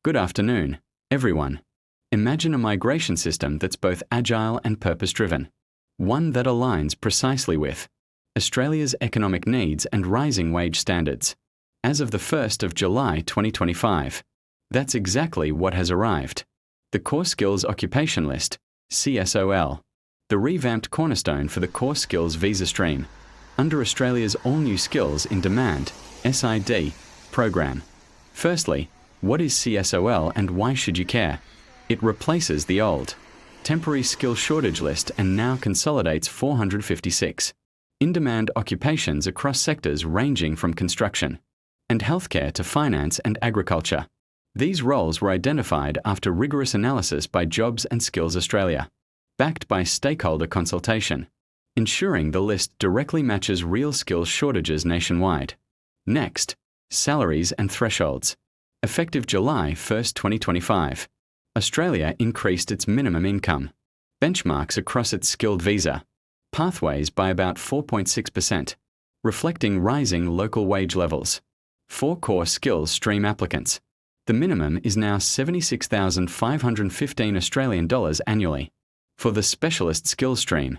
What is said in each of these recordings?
Good afternoon, everyone. Imagine a migration system that's both agile and purpose-driven. One that aligns precisely with Australia's economic needs and rising wage standards. As of the 1st of July 2025, that's exactly what has arrived. The Core Skills Occupation List, CSOL, the revamped cornerstone for the Core Skills visa stream, under Australia's all-new Skills in Demand, SID, program. Firstly, what is CSOL and why should you care? It replaces the old temporary skill shortage list and now consolidates 456 in-demand occupations across sectors ranging from construction and healthcare to finance and agriculture. These roles were identified after rigorous analysis by Jobs and Skills Australia, backed by stakeholder consultation, ensuring the list directly matches real skills shortages nationwide. Next, salaries and thresholds. Effective July 1, 2025, Australia increased its minimum income benchmarks across its skilled visa pathways by about 4.6%, reflecting rising local wage levels. For core skills stream applicants, the minimum is now 76,515 Australian dollars annually. For the specialist skills stream,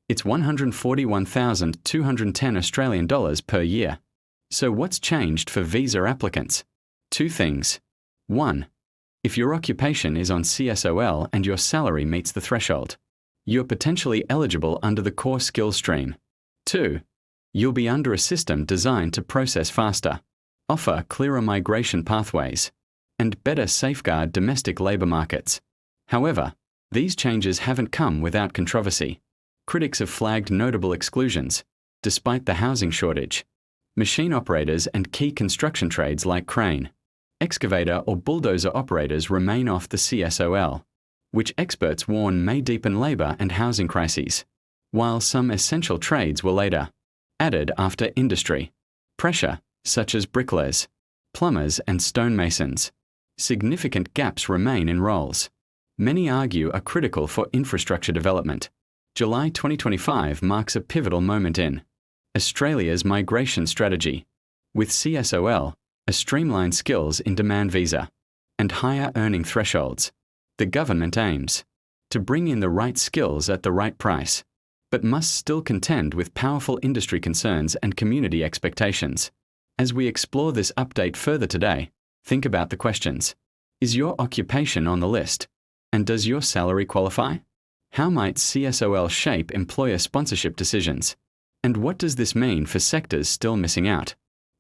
it's 141,210 Australian dollars per year. So what's changed for visa applicants? Two things. 1. If your occupation is on CSOL and your salary meets the threshold, you're potentially eligible under the core skills stream. 2. You'll be under a system designed to process faster, offer clearer migration pathways, and better safeguard domestic labour markets. However, these changes haven't come without controversy. Critics have flagged notable exclusions, despite the housing shortage. Machine operators and key construction trades like crane, excavator or bulldozer operators remain off the CSOL, which experts warn may deepen labour and housing crises, while some essential trades were later added after industry pressure, such as bricklayers, plumbers and stonemasons. Significant gaps remain in roles many argue are critical for infrastructure development. July 2025 marks a pivotal moment in Australia's migration strategy, with CSOL, a streamlined skills in demand visa, and higher earning thresholds. The government aims to bring in the right skills at the right price, but must still contend with powerful industry concerns and community expectations. As we explore this update further today, think about the questions. Is your occupation on the list? And does your salary qualify? How might CSOL shape employer sponsorship decisions? And what does this mean for sectors still missing out?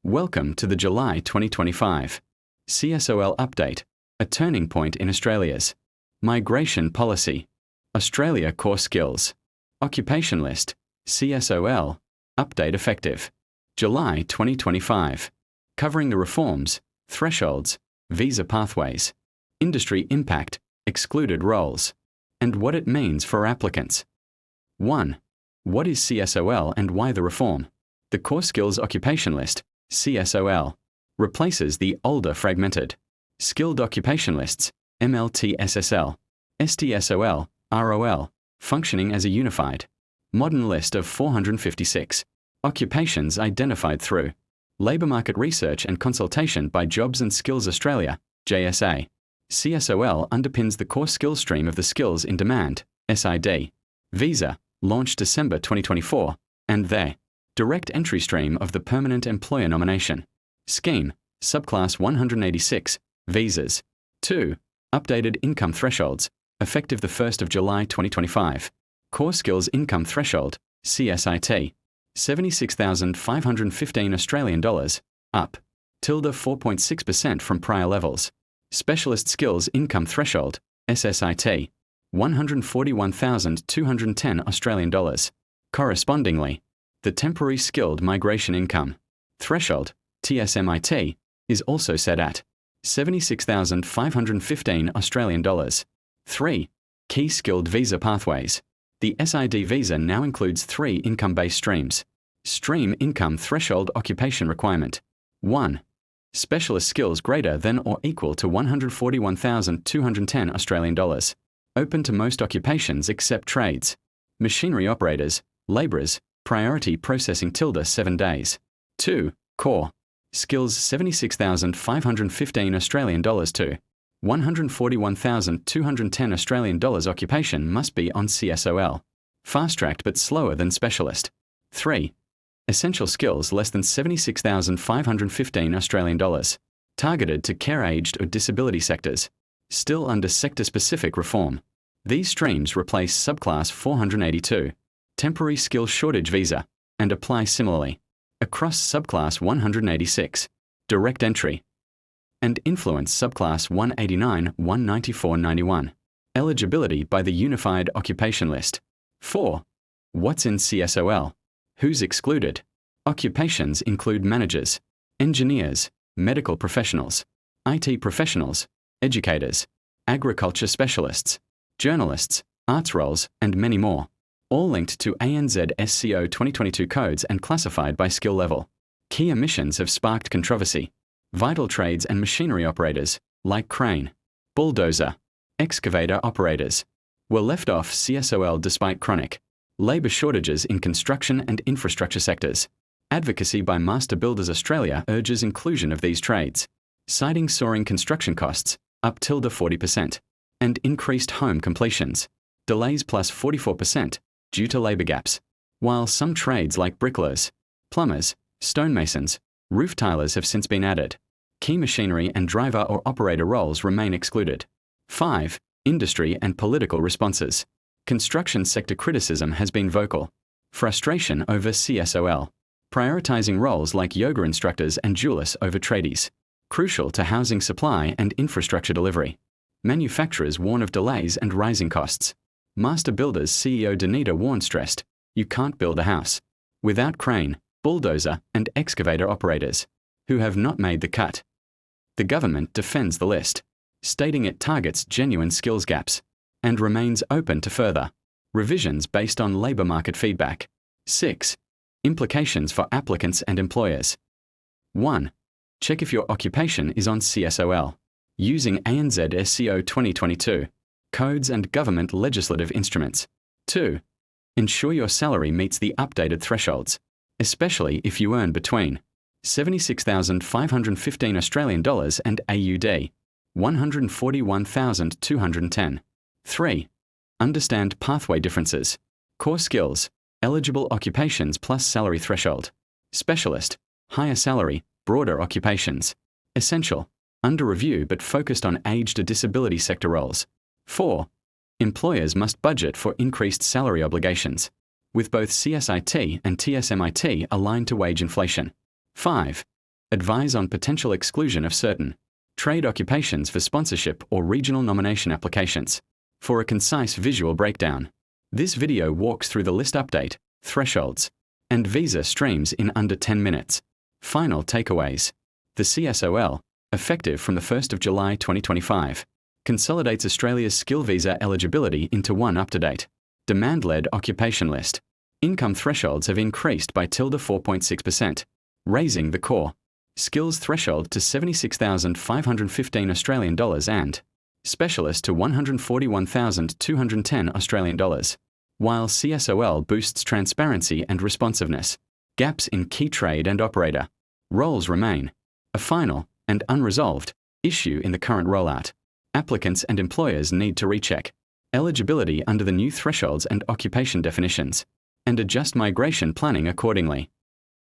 Welcome to the July 2025 CSOL Update, a turning point in Australia's migration policy. Australia Core Skills Occupation List, CSOL, Update effective July 2025, covering the reforms, thresholds, visa pathways, industry impact, excluded roles, and what it means for applicants. 1. What is CSOL and why the reform? The Core Skills Occupation List, CSOL, replaces the older fragmented Skilled Occupation Lists, MLTSSL, STSOL, ROL, functioning as a unified, modern list of 456 occupations identified through labour market research and consultation by Jobs and Skills Australia, JSA. CSOL underpins the core skills stream of the Skills in Demand, SID, visa, launched December 2024, and the direct entry stream of the Permanent Employer Nomination Scheme, Subclass 186, visas. 2. Updated income thresholds, effective the 1st of July 2025. Core Skills Income Threshold, CSIT, 76,515 Australian dollars, up, tilde 4.6% from prior levels. Specialist Skills Income Threshold, SSIT, 141,210 Australian dollars. Correspondingly, the Temporary Skilled Migration Income Threshold, TSMIT, is also set at 76,515 Australian dollars. 3. Key Skilled Visa Pathways. The SID visa now includes 3 income-based streams. Stream Income Threshold Occupation Requirement. 1. Specialist skills greater than or equal to 141,210 Australian dollars. Open to most occupations except trades. Machinery operators, labourers, priority processing tilde 7 days. 2. Core Skills 76,515 Australian dollars to $141,210 Australian occupation must be on CSOL. Fast-tracked but slower than specialist. 3. Essential skills less than $76,515 Australian dollars. Targeted to care-aged or disability sectors. Still under sector-specific reform. These streams replace subclass 482, temporary skill shortage visa, and apply similarly. Across subclass 186, direct entry, and influence subclass 189, 194, 91. Eligibility by the Unified Occupation List. 4. What's in CSOL? Who's excluded? Occupations include managers, engineers, medical professionals, IT professionals, educators, agriculture specialists, journalists, arts roles, and many more. All linked to ANZ SCO 2022 codes and classified by skill level. Key omissions have sparked controversy. Vital trades and machinery operators, like crane, bulldozer, excavator operators, were left off CSOL despite chronic labour shortages in construction and infrastructure sectors. Advocacy by Master Builders Australia urges inclusion of these trades, citing soaring construction costs, up tilde 40%, and increased home completions, delays plus 44%, due to labour gaps. While some trades like bricklayers, plumbers, stonemasons, roof tilers have since been added, key machinery and driver or operator roles remain excluded. 5. Industry and political responses. Construction sector criticism has been vocal. Frustration over CSOL. Prioritising roles like yoga instructors and jewelers over tradies. Crucial to housing supply and infrastructure delivery. Manufacturers warn of delays and rising costs. Master Builders CEO Danita Warren stressed, you can't build a house without crane, bulldozer, and excavator operators, who have not made the cut. The government defends the list, stating it targets genuine skills gaps, and remains open to further revisions based on labour market feedback. 6. Implications for applicants and employers. 1. Check if your occupation is on CSOL, using ANZ SCO 2022. Codes and government legislative instruments. 2. Ensure your salary meets the updated thresholds, especially if you earn between $76,515 Australian dollars and AUD 141,210. 3. Understand pathway differences. Core skills, eligible occupations plus salary threshold. Specialist, higher salary, broader occupations. Essential, under review but focused on aged or disability sector roles. 4. Employers must budget for increased salary obligations, with both CSIT and TSMIT aligned to wage inflation. 5. Advise on potential exclusion of certain trade occupations for sponsorship or regional nomination applications. For a concise visual breakdown, this video walks through the list update, thresholds, and visa streams in under 10 minutes. Final takeaways. The CSOL, effective from the 1st of July 2025, consolidates Australia's skill visa eligibility into one up-to-date, demand-led occupation list. Income thresholds have increased by tilde 4.6%, raising the core skills threshold to $76,515 Australian dollars and specialist to $141,210 Australian dollars. While CSOL boosts transparency and responsiveness, gaps in key trade and operator roles remain a final and unresolved issue in the current rollout. Applicants and employers need to recheck eligibility under the new thresholds and occupation definitions, and adjust migration planning accordingly.